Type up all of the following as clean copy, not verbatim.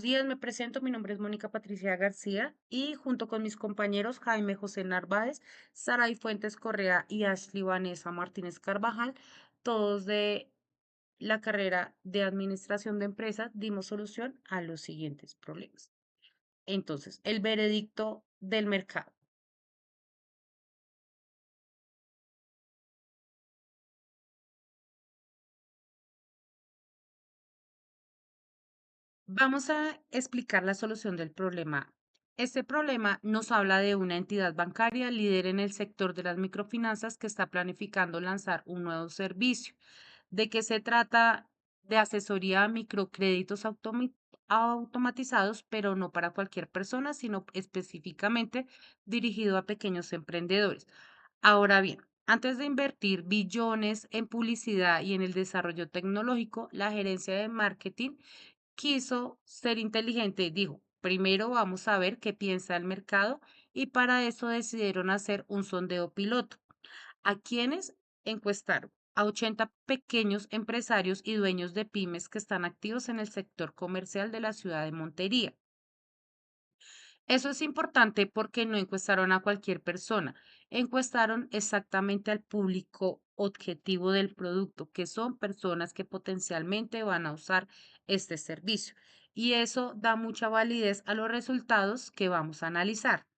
Días, me presento, mi nombre es Mónica Patricia García y junto con mis compañeros Jaime José Narváez, Saray Fuentes Correa y Ashley Vanessa Martínez Carvajal, todos de la carrera de Administración de Empresas, dimos solución a los siguientes problemas. Entonces, el veredicto del mercado. Vamos a explicar la solución del problema. Este problema nos habla de una entidad bancaria líder en el sector de las microfinanzas que está planificando lanzar un nuevo servicio. ¿De qué se trata? De asesoría a microcréditos automatizados, pero no para cualquier persona, sino específicamente dirigido a pequeños emprendedores. Ahora bien, antes de invertir billones en publicidad y en el desarrollo tecnológico, la gerencia de marketing quiso ser inteligente y dijo, primero vamos a ver qué piensa el mercado y para eso decidieron hacer un sondeo piloto. ¿A quienes encuestaron? A 80 pequeños empresarios y dueños de pymes que están activos en el sector comercial de la ciudad de Montería. Eso es importante porque no encuestaron a cualquier persona, encuestaron exactamente al público objetivo del producto, que son personas que potencialmente van a usar este servicio. Y eso da mucha validez a los resultados que vamos a analizar.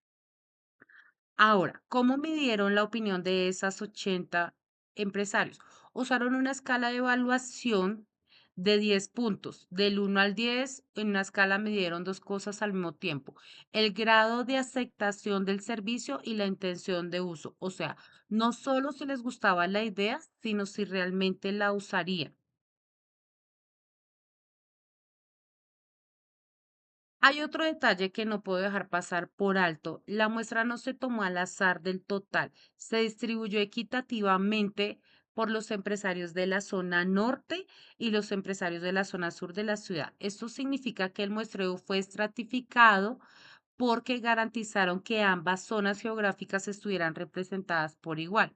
Ahora, ¿cómo midieron la opinión de esas 80 empresarios? Usaron una escala de evaluación de 10 puntos. Del 1 al 10, en una escala midieron dos cosas al mismo tiempo: el grado de aceptación del servicio y la intención de uso. O sea, no solo si les gustaba la idea, sino si realmente la usarían. Hay otro detalle que no puedo dejar pasar por alto. La muestra no se tomó al azar del total, se distribuyó equitativamente por los empresarios de la zona norte y los empresarios de la zona sur de la ciudad. Esto significa que el muestreo fue estratificado porque garantizaron que ambas zonas geográficas estuvieran representadas por igual.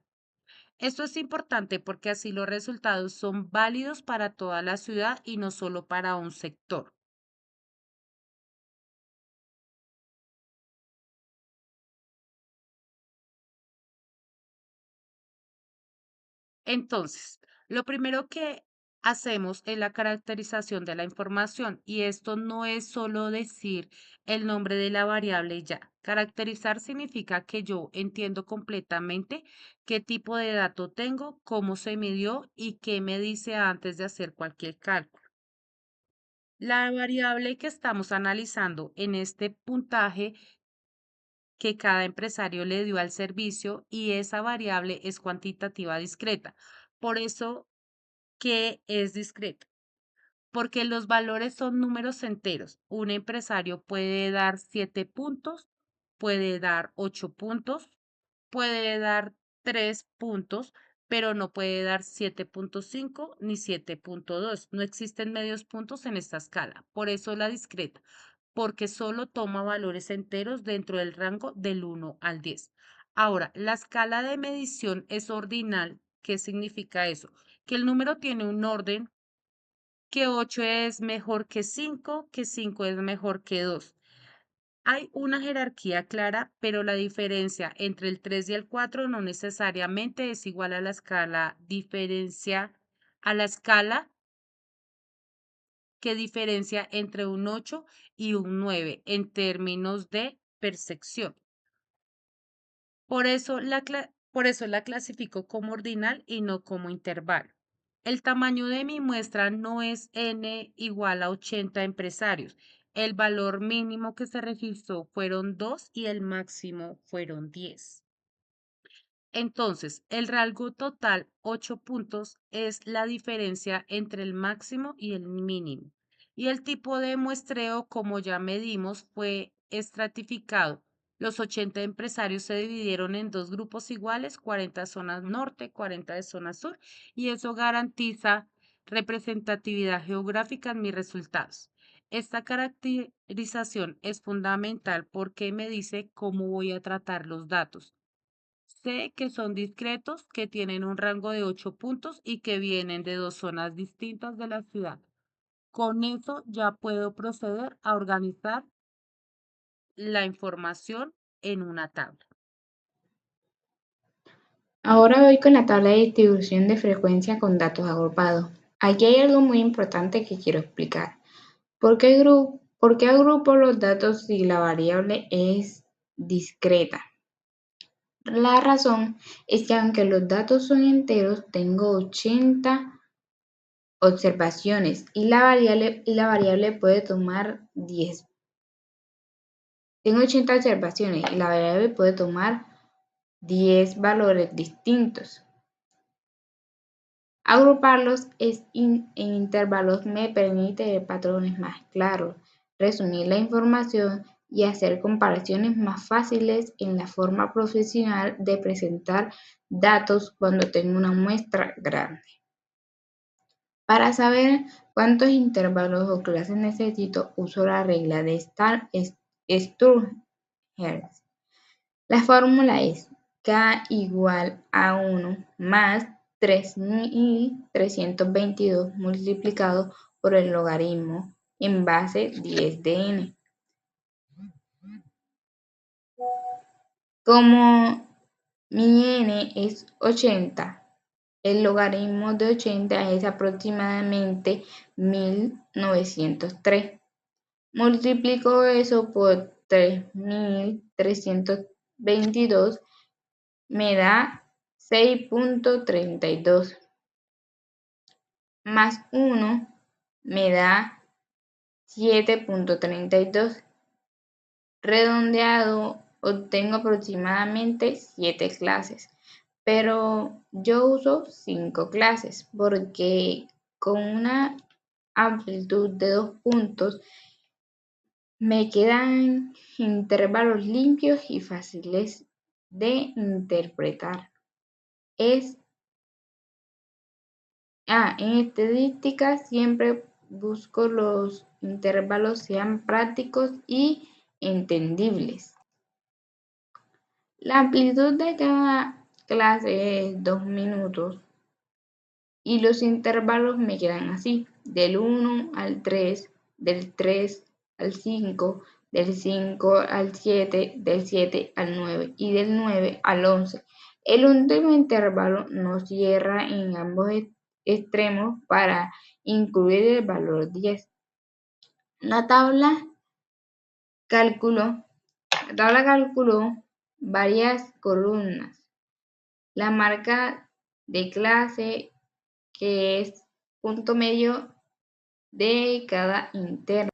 Esto es importante porque así los resultados son válidos para toda la ciudad y no solo para un sector. Entonces, lo primero que hacemos es la caracterización de la información y esto no es solo decir el nombre de la variable y ya. Caracterizar significa que yo entiendo completamente qué tipo de dato tengo, cómo se midió y qué me dice antes de hacer cualquier cálculo. La variable que estamos analizando en este puntaje que cada empresario le dio al servicio y esa variable es cuantitativa discreta. Por eso que es discreto, porque los valores son números enteros. Un empresario puede dar 7 puntos, puede dar 8 puntos, puede dar 3 puntos, pero no puede dar 7,5 ni 7,2. No existen medios puntos en esta escala. Por eso la discreta, porque solo toma valores enteros dentro del rango del 1 al 10. Ahora, la escala de medición es ordinal. ¿Qué significa eso? Que el número tiene un orden, que 8 es mejor que 5 es mejor que 2. Hay una jerarquía clara, pero la diferencia entre el 3 y el 4 no necesariamente es igual a la escala que diferencia entre un 8 y un 9 en términos de percepción. Por eso la clasifico como ordinal y no como intervalo. El tamaño de mi muestra no es n igual a 80 empresarios. El valor mínimo que se registró fueron 2 y el máximo fueron 10. Entonces, el rango total, 8 puntos, es la diferencia entre el máximo y el mínimo. Y el tipo de muestreo, como ya medimos, fue estratificado. Los 80 empresarios se dividieron en dos grupos iguales, 40 zonas norte, 40 de zona sur, y eso garantiza representatividad geográfica en mis resultados. Esta caracterización es fundamental porque me dice cómo voy a tratar los datos. Sé que son discretos, que tienen un rango de 8 puntos y que vienen de dos zonas distintas de la ciudad. Con eso ya puedo proceder a organizar la información en una tabla. Ahora voy con la tabla de distribución de frecuencia con datos agrupados. Aquí hay algo muy importante que quiero explicar. ¿Por qué agrupo los datos si la variable es discreta? La razón es que aunque los datos son enteros, tengo 80 observaciones y la variable puede tomar 10. Tengo 80 observaciones y la variable puede tomar 10 valores distintos. Agruparlos en intervalos me permite ver patrones más claros, resumir la información y hacer comparaciones más fáciles en la forma profesional de presentar datos cuando tengo una muestra grande. Para saber cuántos intervalos o clases necesito, uso la regla de Sturgeon. La fórmula es K igual a 1 más 3322 multiplicado por el logaritmo en base 10 de n. Como mi n es 80, el logaritmo de 80 es aproximadamente 1903. Multiplico eso por 3322, me da 6.32, más 1 me da 7.32. Redondeado, obtengo aproximadamente 7 clases, pero yo uso 5 clases porque con una amplitud de 2 puntos me quedan intervalos limpios y fáciles de interpretar. En estadística siempre busco los intervalos sean prácticos y entendibles. La amplitud de cada clase es 2 minutos y los intervalos me quedan así, del 1 al 3, del 3 al 5, del 5 al 7, del 7 al 9 y del 9 al 11. El último intervalo no cierra en ambos extremos para incluir el valor 10. La tabla calculó varias columnas. La marca de clase, que es punto medio de cada intervalo.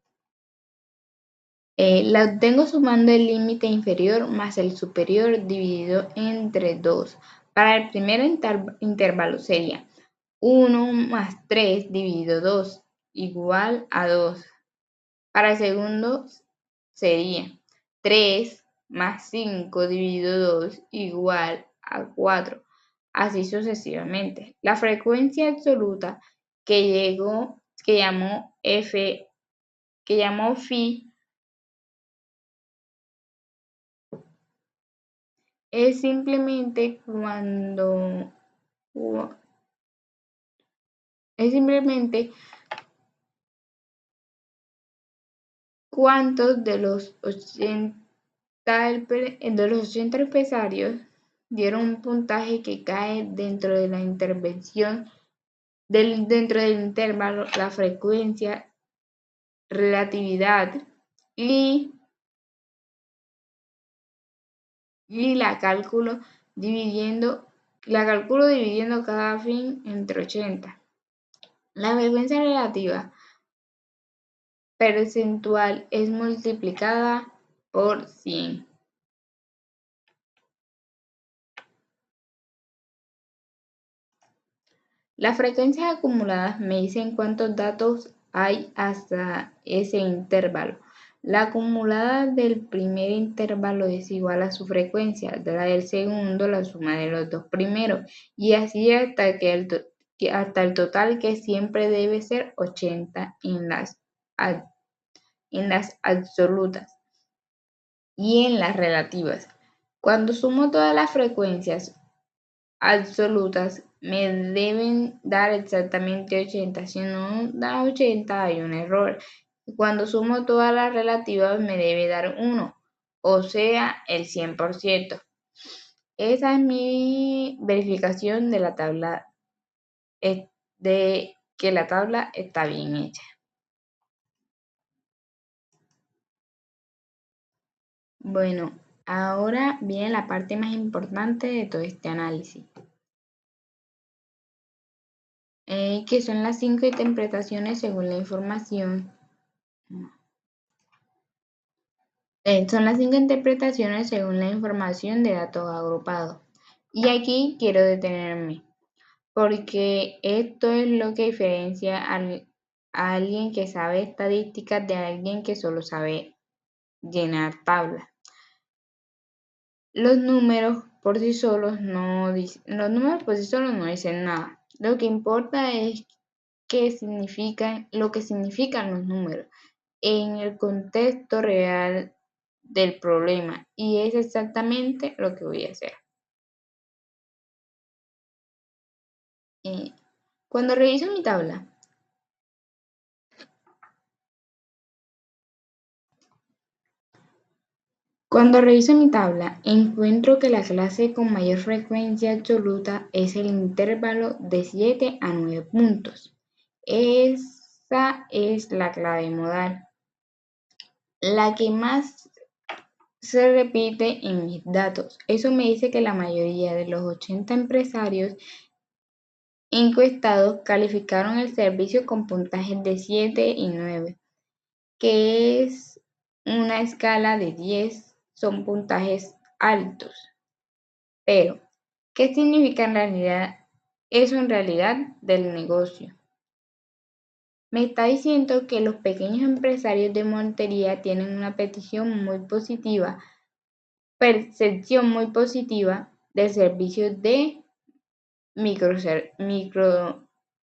La obtengo sumando el límite inferior más el superior dividido entre 2. Para el primer intervalo sería 1 más 3 dividido 2 igual a 2. Para el segundo sería 3 más 5 dividido 2 igual a 4. Así sucesivamente. La frecuencia absoluta que llamó phi, es simplemente cuántos de los 80 empresarios dieron un puntaje que cae dentro de la intervención dentro del intervalo, la frecuencia, relatividad y la calculo dividiendo cada fin entre 80. La frecuencia relativa percentual es multiplicada por 100. Las frecuencias acumuladas me dicen cuántos datos hay hasta ese intervalo. La acumulada del primer intervalo es igual a su frecuencia, de la del segundo la suma de los dos primeros, y así hasta el total, que siempre debe ser 80 en las absolutas y en las relativas. Cuando sumo todas las frecuencias absolutas me deben dar exactamente 80. Si no da 80, hay un error. Cuando sumo todas las relativas, me debe dar 1, o sea, el 100%. Esa es mi verificación de la tabla, de que la tabla está bien hecha. Bueno, ahora viene la parte más importante de todo este análisis, que son las 5 interpretaciones según la información. Son las 5 interpretaciones según la información de datos agrupados. Y aquí quiero detenerme, porque esto es lo que diferencia a alguien que sabe estadísticas de alguien que solo sabe llenar tablas. Los números por sí solos no dicen nada. Lo que importa es lo que significan los números en el contexto real del problema, y es exactamente lo que voy a hacer. Eh, Cuando reviso mi tabla, encuentro que la clase con mayor frecuencia absoluta es el intervalo de 7 a 9 puntos. Esa es la clave modal, la que más se repite en mis datos. Eso me dice que la mayoría de los 80 empresarios encuestados calificaron el servicio con puntajes de 7 y 9, que es una escala de 10, son puntajes altos. Pero, ¿qué significa en realidad eso en realidad del negocio? Me está diciendo que los pequeños empresarios de Montería tienen una percepción muy positiva del servicio de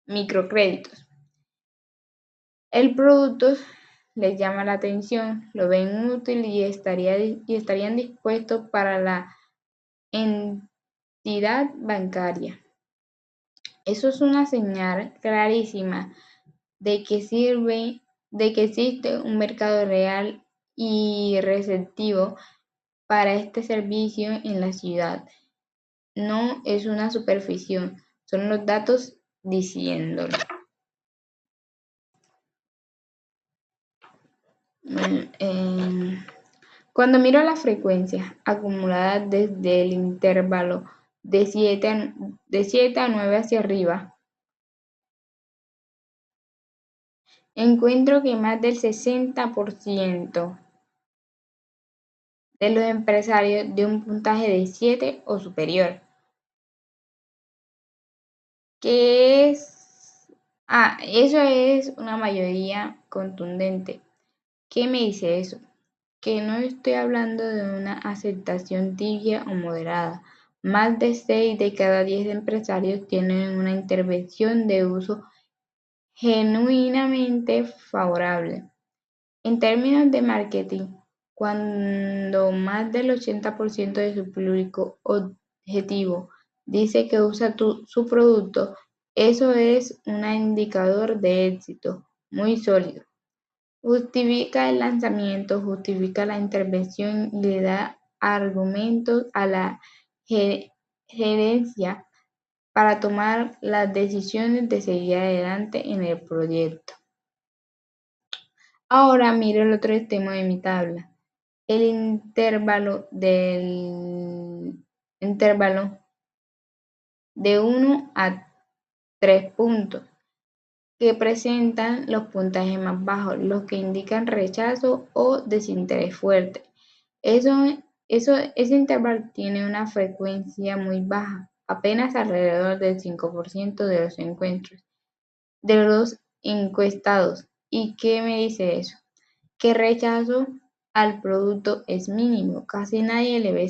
microcréditos. El producto les llama la atención, lo ven útil y estarían dispuestos para la entidad bancaria. Eso es una señal clarísima de que existe un mercado real y receptivo para este servicio en la ciudad. No es una superstición, son los datos diciéndolo. Cuando miro las frecuencias acumuladas desde el intervalo de 7 a 9 hacia arriba, encuentro que más del 60% de los empresarios de un puntaje de 7 o superior, eso es una mayoría contundente. ¿Qué me dice eso? Que no estoy hablando de una aceptación tibia o moderada. Más de 6 de cada 10 empresarios tienen una intervención de uso genuinamente favorable. En términos de marketing, cuando más del 80% de su público objetivo dice que usa su producto, eso es un indicador de éxito muy sólido. Justifica el lanzamiento, justifica la intervención y le da argumentos a la gerencia para tomar las decisiones de seguir adelante en el proyecto. Ahora miro el otro extremo de mi tabla, el intervalo de 1 a 3 puntos, que presentan los puntajes más bajos, los que indican rechazo o desinterés fuerte. Ese intervalo tiene una frecuencia muy baja, apenas alrededor del 5% de los encuestados. ¿Y qué me dice eso? Que rechazo al producto es mínimo, casi nadie le ve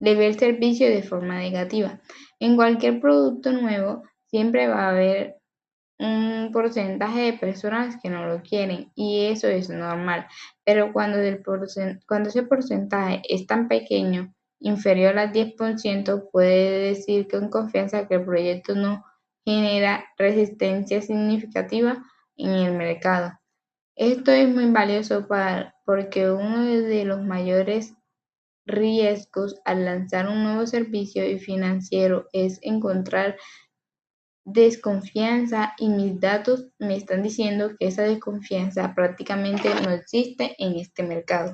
el servicio de forma negativa. En cualquier producto nuevo siempre va a haber un porcentaje de personas que no lo quieren, y eso es normal, pero cuando ese porcentaje es tan pequeño inferior al 10%, puede decir con confianza que el proyecto no genera resistencia significativa en el mercado. Esto es muy valioso porque uno de los mayores riesgos al lanzar un nuevo servicio financiero es encontrar desconfianza, y mis datos me están diciendo que esa desconfianza prácticamente no existe en este mercado.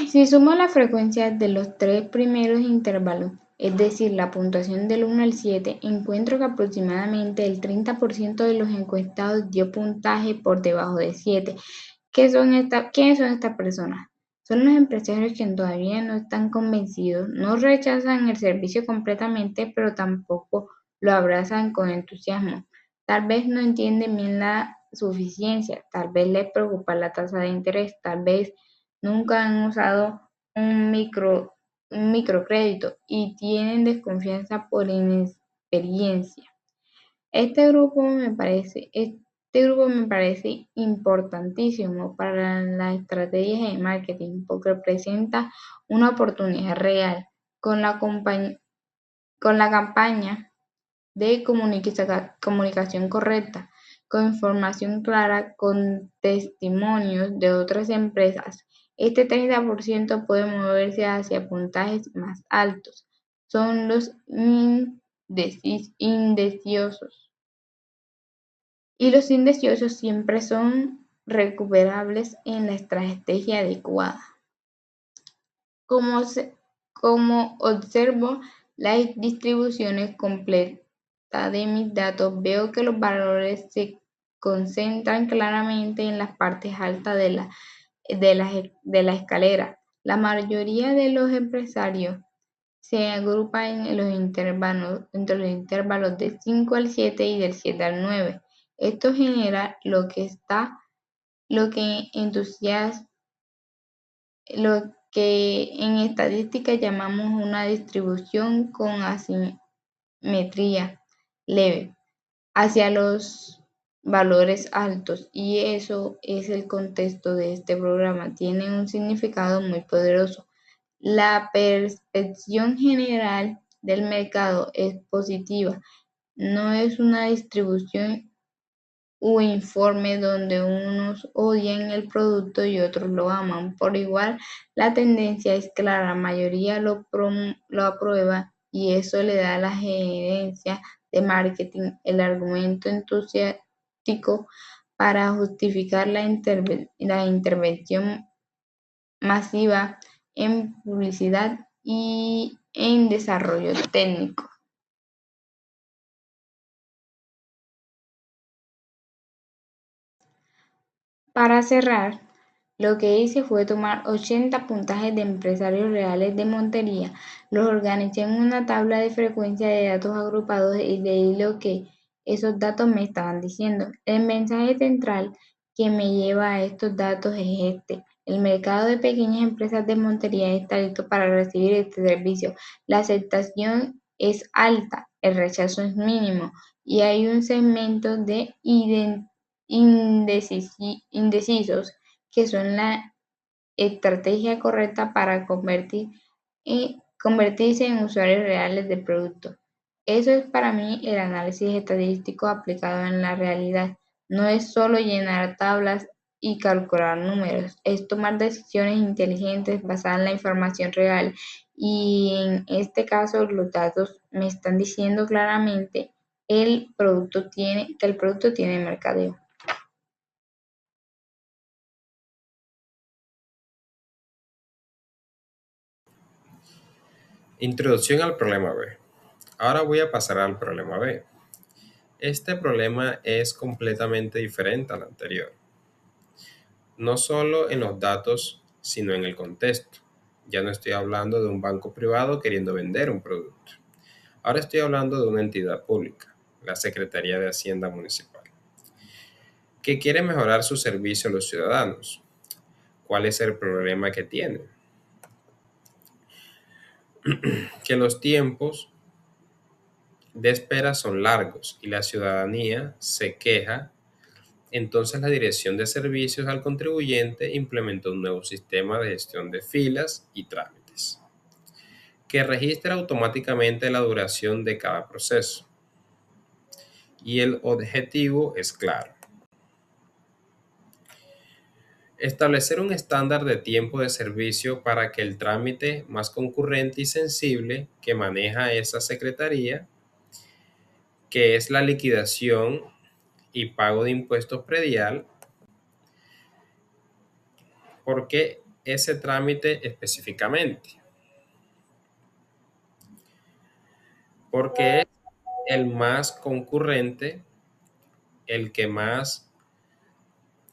Si sumo la frecuencia de los tres primeros intervalos, es decir, la puntuación del 1 al 7, encuentro que aproximadamente el 30% de los encuestados dio puntaje por debajo de 7. ¿Quiénes son estas personas? Son los empresarios que todavía no están convencidos, no rechazan el servicio completamente, pero tampoco lo abrazan con entusiasmo. Tal vez no entienden bien la suficiencia, tal vez les preocupa la tasa de interés, tal vez nunca han usado un microcrédito y tienen desconfianza por inexperiencia. Este grupo me parece importantísimo para las estrategias de marketing porque presenta una oportunidad real con la campaña de comunicación correcta, con información clara, con testimonios de otras empresas. Este 30% puede moverse hacia puntajes más altos. Son los indeciosos. Y los indeciosos siempre son recuperables en la estrategia adecuada. Como observo las distribuciones completas de mis datos, veo que los valores se concentran claramente en las partes altas de la escalera. La mayoría de los empresarios se agrupan entre los intervalos de 5 al 7 y del 7 al 9. Esto genera lo que en estadística llamamos una distribución con asimetría leve hacia los valores altos, y eso es el contexto de este programa. Tiene un significado muy poderoso. La percepción general del mercado es positiva, no es una distribución uniforme donde unos odian el producto y otros lo aman por igual. La tendencia es clara, la mayoría lo aprueba, y eso le da a la gerencia de marketing el argumento entusiástico para justificar la intervención masiva en publicidad y en desarrollo técnico. Para cerrar, lo que hice fue tomar 80 puntajes de empresarios reales de Montería, los organicé en una tabla de frecuencia de datos agrupados y leí lo que esos datos me estaban diciendo. El mensaje central que me lleva a estos datos es este: el mercado de pequeñas empresas de Montería está listo para recibir este servicio. La aceptación es alta, el rechazo es mínimo, y hay un segmento de indecisos que son la estrategia correcta para convertirse en usuarios reales del producto. Eso es para mí el análisis estadístico aplicado en la realidad. No es solo llenar tablas y calcular números, es tomar decisiones inteligentes basadas en la información real. Y en este caso, los datos me están diciendo claramente que el producto tiene mercadeo. Introducción al problema B. Ahora voy a pasar al problema B. Este problema es completamente diferente al anterior, no solo en los datos, sino en el contexto. Ya no estoy hablando de un banco privado queriendo vender un producto. Ahora estoy hablando de una entidad pública, la Secretaría de Hacienda Municipal, que quiere mejorar su servicio a los ciudadanos. ¿Cuál es el problema que tiene? Que los tiempos de espera son largos y la ciudadanía se queja. Entonces la Dirección de Servicios al Contribuyente implementó un nuevo sistema de gestión de filas y trámites. que registra automáticamente la duración de cada proceso. Y el objetivo es claro: establecer un estándar de tiempo de servicio para que el trámite más concurrente y sensible que maneja esa secretaría, que es la liquidación y pago de impuestos predial. ¿Por qué ese trámite específicamente? Porque es el más concurrente, el que más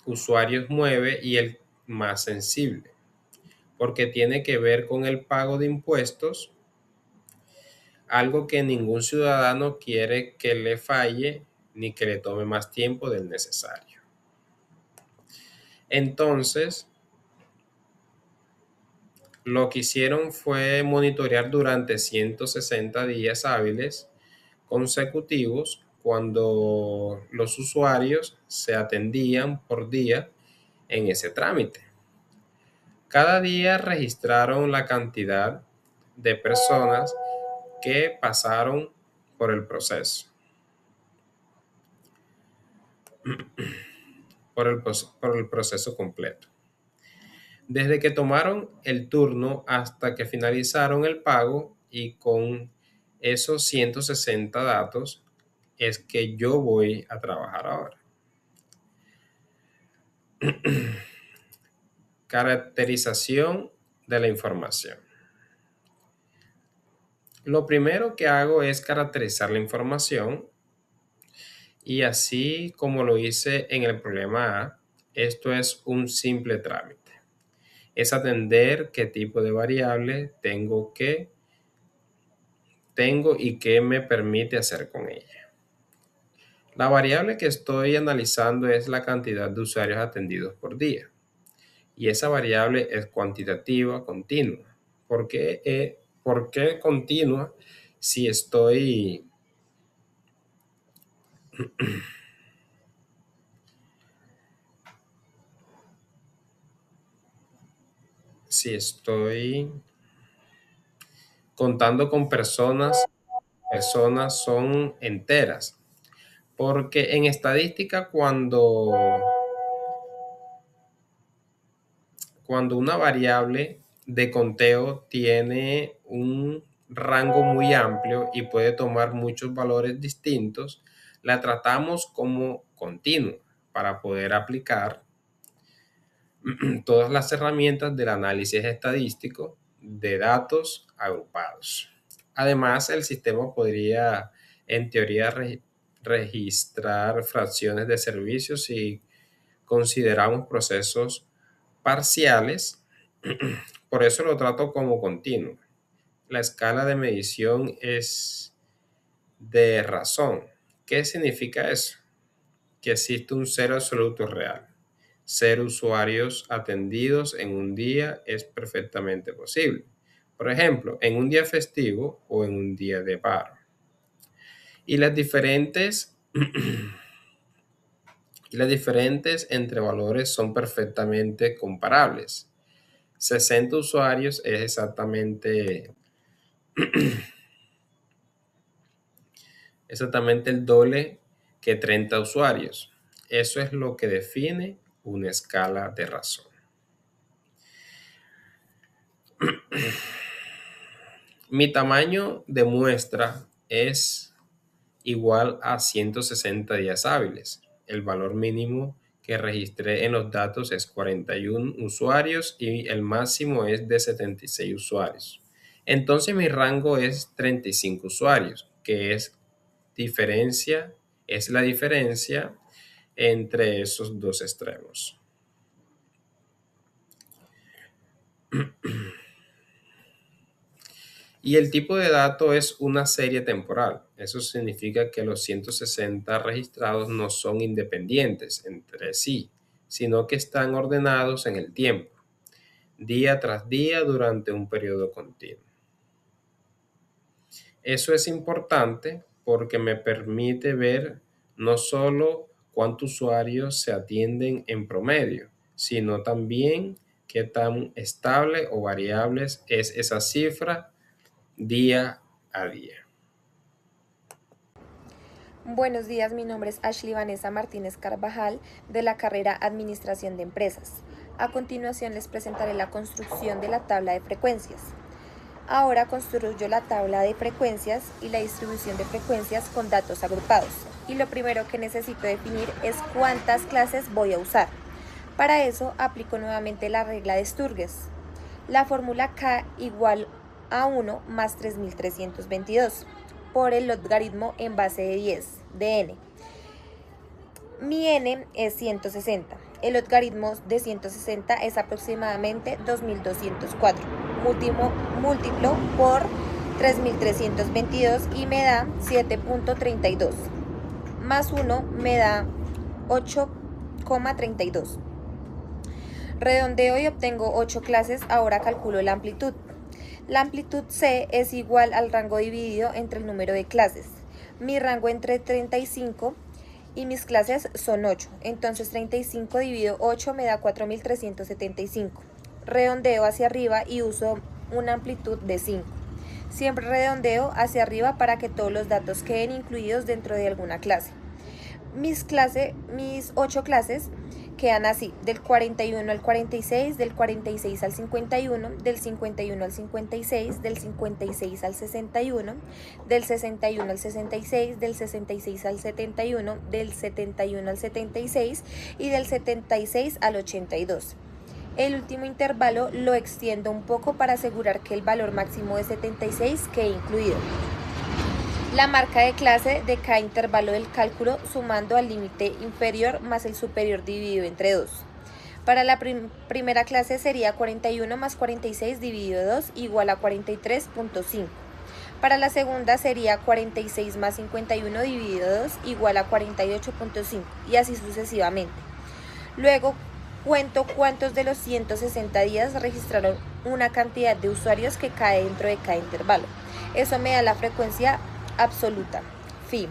usuarios mueve y el más sensible, porque tiene que ver con el pago de impuestos, algo que ningún ciudadano quiere que le falle ni que le tome más tiempo del necesario. Entonces, lo que hicieron fue monitorear durante 160 días hábiles consecutivos cuando los usuarios se atendían por día en ese trámite. Cada día registraron la cantidad de personas que pasaron por el proceso, por el proceso completo. Desde que tomaron el turno hasta que finalizaron el pago, y con esos 160 datos es que yo voy a trabajar ahora. Caracterización de la información. Lo primero que hago es caracterizar la información, y así como lo hice en el problema A, esto es un simple trámite. Es atender qué tipo de variable tengo y qué me permite hacer con ella. La variable que estoy analizando es la cantidad de usuarios atendidos por día, y esa variable es cuantitativa continua. ¿Por qué continua? Si estoy contando con personas son enteras. Porque en estadística, cuando una variable de conteo tiene un rango muy amplio y puede tomar muchos valores distintos, la tratamos como continua para poder aplicar todas las herramientas del análisis estadístico de datos agrupados. Además, el sistema podría, en teoría, registrar fracciones de servicios si consideramos procesos parciales. Por eso lo trato como continuo. La escala de medición es de razón. ¿Qué significa eso? Que existe un cero absoluto real. 0 usuarios atendidos en un día es perfectamente posible. Por ejemplo, en un día festivo o en un día de paro. Y las diferentes entre valores son perfectamente comparables. 60 usuarios es exactamente el doble que 30 usuarios. Eso es lo que define una escala de razón. Mi tamaño de muestra es igual a 160 días hábiles. El valor mínimo que registré en los datos es 41 usuarios y el máximo es de 76 usuarios. Entonces mi rango es 35 usuarios, que es la diferencia entre esos dos extremos. Y el tipo de dato es una serie temporal. Eso significa que los 160 registrados no son independientes entre sí, sino que están ordenados en el tiempo, día tras día durante un periodo continuo. Eso es importante porque me permite ver no solo cuántos usuarios se atienden en promedio, sino también qué tan estable o variable es esa cifra día a día. Buenos días, mi nombre es Ashley Vanessa Martínez Carvajal de la carrera Administración de Empresas. A continuación les presentaré la construcción de la tabla de frecuencias. Ahora construyo la tabla de frecuencias y la distribución de frecuencias con datos agrupados. Y lo primero que necesito definir es cuántas clases voy a usar. Para eso aplico nuevamente la regla de Sturges. La fórmula K igual a 1 más 3322 por el logaritmo en base de 10 de n. Mi n es 160. El logaritmo de 160 es aproximadamente 2204. Múltiplo por 3322 y me da 7.32. Más 1 me da 8,32. Redondeo y obtengo 8 clases. Ahora calculo la amplitud. La amplitud C es igual al rango dividido entre el número de clases. Mi rango entre 35 y mis clases son 8. Entonces 35 dividido 8 me da 4375. Redondeo hacia arriba y uso una amplitud de 5. Siempre redondeo hacia arriba para que todos los datos queden incluidos dentro de alguna clase. Mis 8 clases quedan así: del 41 al 46, del 46 al 51, del 51 al 56, del 56 al 61, del 61 al 66, del 66 al 71, del 71 al 76 y del 76 al 82. El último intervalo lo extiendo un poco para asegurar que el valor máximo de 76 quede incluido. La marca de clase de cada intervalo del cálculo sumando al límite inferior más el superior dividido entre 2. Para la primera clase sería 41 más 46 dividido 2 igual a 43.5. Para la segunda sería 46 más 51 dividido 2 igual a 48.5 y así sucesivamente. Luego cuento cuántos de los 160 días registraron una cantidad de usuarios que cae dentro de cada intervalo. Eso me da la frecuencia absoluta, phi.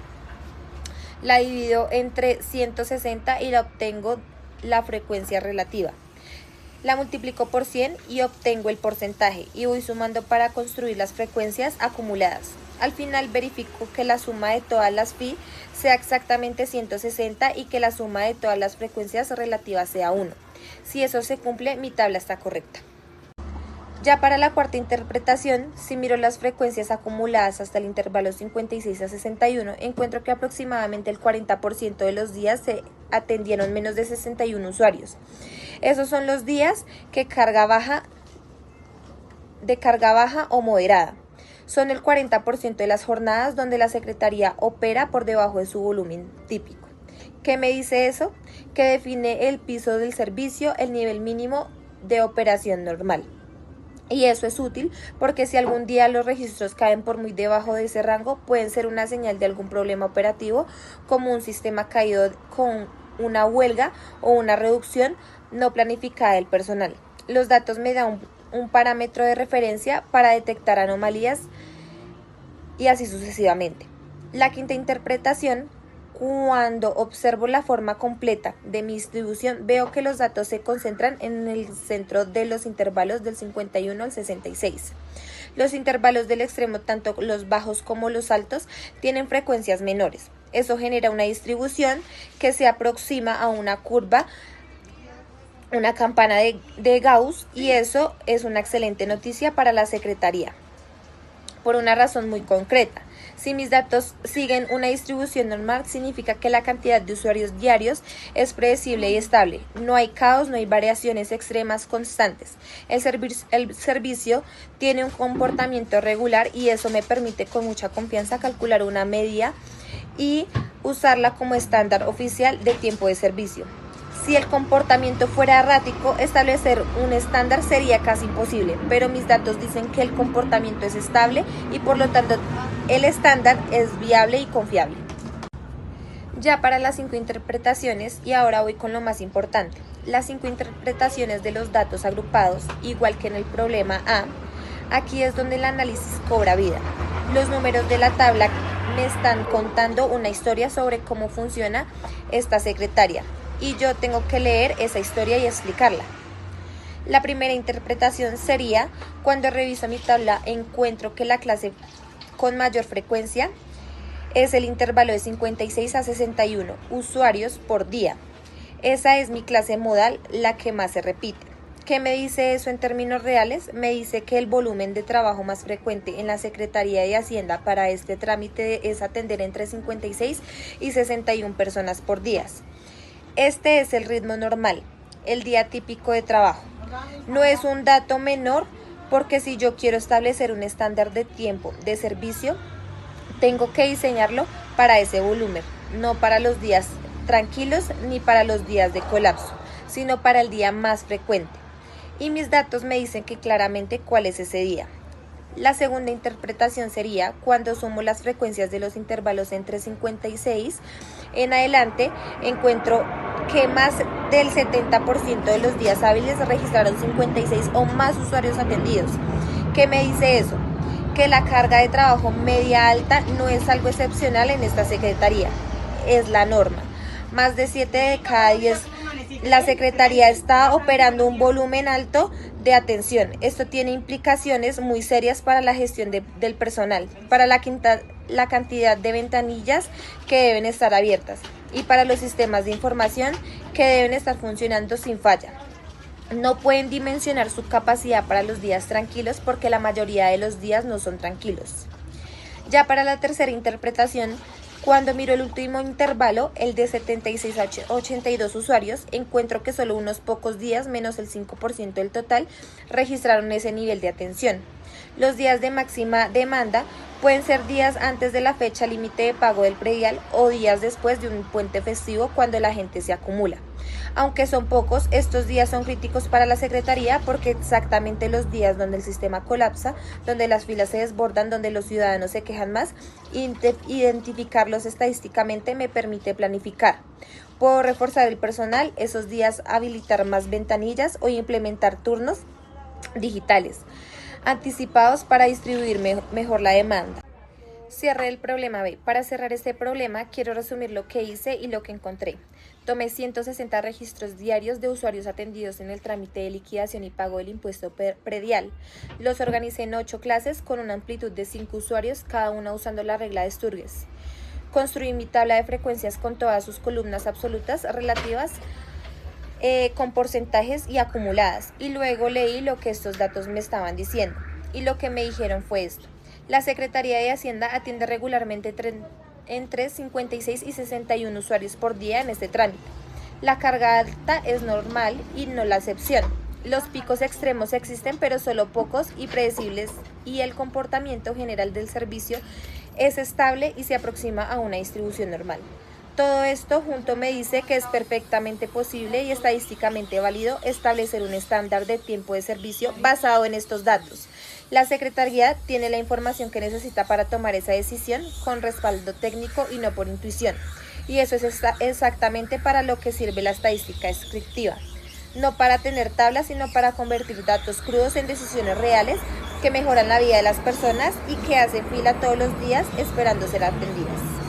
La divido entre 160 y la obtengo la frecuencia relativa. La multiplico por 100 y obtengo el porcentaje y voy sumando para construir las frecuencias acumuladas. Al final verifico que la suma de todas las phi sea exactamente 160 y que la suma de todas las frecuencias relativas sea 1. Si eso se cumple, mi tabla está correcta. Ya para la cuarta interpretación, si miro las frecuencias acumuladas hasta el intervalo 56 a 61, encuentro que aproximadamente el 40% de los días se atendieron menos de 61 usuarios. Esos son los días de carga baja o moderada. Son el 40% de las jornadas donde la secretaría opera por debajo de su volumen típico. ¿Qué me dice eso? Que define el piso del servicio, el nivel mínimo de operación normal. Y eso es útil porque si algún día los registros caen por muy debajo de ese rango, pueden ser una señal de algún problema operativo, como un sistema caído con una huelga o una reducción no planificada del personal. Los datos me dan un parámetro de referencia para detectar anomalías y así sucesivamente. La quinta interpretación: cuando observo la forma completa de mi distribución, veo que los datos se concentran en el centro de los intervalos del 51 al 66. Los intervalos del extremo, tanto los bajos como los altos, tienen frecuencias menores. Eso genera una distribución que se aproxima a una curva, una campana de Gauss, y eso es una excelente noticia para la secretaría, por una razón muy concreta. Si mis datos siguen una distribución normal, significa que la cantidad de usuarios diarios es predecible y estable. No hay caos, no hay variaciones extremas constantes. El servicio tiene un comportamiento regular y eso me permite con mucha confianza calcular una media y usarla como estándar oficial de tiempo de servicio. Si el comportamiento fuera errático, establecer un estándar sería casi imposible, pero mis datos dicen que el comportamiento es estable y por lo tanto el estándar es viable y confiable. Ya para las 5 interpretaciones, y ahora voy con lo más importante, las 5 interpretaciones de los datos agrupados, igual que en el problema A, aquí es donde el análisis cobra vida. Los números de la tabla me están contando una historia sobre cómo funciona esta secretaria, y yo tengo que leer esa historia y explicarla. La primera interpretación sería: cuando reviso mi tabla encuentro que la clase con mayor frecuencia es el intervalo de 56 a 61 usuarios por día. Esa es mi clase modal, la que más se repite. ¿Qué me dice eso en términos reales? Me dice que el volumen de trabajo más frecuente en la Secretaría de Hacienda para este trámite es atender entre 56 y 61 personas por día. Este es el ritmo normal, el día típico de trabajo. No es un dato menor, porque si yo quiero establecer un estándar de tiempo de servicio, tengo que diseñarlo para ese volumen, no para los días tranquilos ni para los días de colapso, sino para el día más frecuente. Y mis datos me dicen que claramente cuál es ese día. La segunda interpretación sería: cuando sumo las frecuencias de los intervalos entre 56 en adelante, encuentro que más del 70% de los días hábiles registraron 56 o más usuarios atendidos. ¿Qué me dice eso? Que la carga de trabajo media alta no es algo excepcional en esta secretaría, es la norma. Más de 7 de cada 10 la secretaría está operando un volumen alto de atención. Esto tiene implicaciones muy serias para la gestión del personal, para la cantidad de ventanillas que deben estar abiertas y para los sistemas de información que deben estar funcionando sin falla. No pueden dimensionar su capacidad para los días tranquilos, porque la mayoría de los días no son tranquilos. Ya para la tercera interpretación, cuando miro el último intervalo, el de 76 a 82 usuarios, encuentro que solo unos pocos días, menos el 5% del total, registraron ese nivel de atención. Los días de máxima demanda pueden ser días antes de la fecha límite de pago del predial o días después de un puente festivo, cuando la gente se acumula. Aunque son pocos, estos días son críticos para la Secretaría, porque exactamente los días donde el sistema colapsa, donde las filas se desbordan, donde los ciudadanos se quejan más, identificarlos estadísticamente me permite planificar. Puedo reforzar el personal esos días, habilitar más ventanillas o implementar turnos digitales anticipados para distribuir mejor la demanda. Cierre el problema B. Para cerrar este problema, quiero resumir lo que hice y lo que encontré. Tomé 160 registros diarios de usuarios atendidos en el trámite de liquidación y pago del impuesto predial. Los organicé en 8 clases con una amplitud de 5 usuarios, cada una usando la regla de Sturges. Construí mi tabla de frecuencias con todas sus columnas absolutas, relativas, con porcentajes y acumuladas, y luego leí lo que estos datos me estaban diciendo. Y lo que me dijeron fue esto: la Secretaría de Hacienda atiende regularmente entre 56 y 61 usuarios por día en este trámite. La carga alta es normal y no la excepción. Los picos extremos existen, pero solo pocos y predecibles, y el comportamiento general del servicio es estable y se aproxima a una distribución normal. Todo esto junto me dice que es perfectamente posible y estadísticamente válido establecer un estándar de tiempo de servicio basado en estos datos. La Secretaría tiene la información que necesita para tomar esa decisión con respaldo técnico y no por intuición. Y eso es exactamente para lo que sirve la estadística descriptiva. No para tener tablas, sino para convertir datos crudos en decisiones reales que mejoran la vida de las personas y que hacen fila todos los días esperando ser atendidas.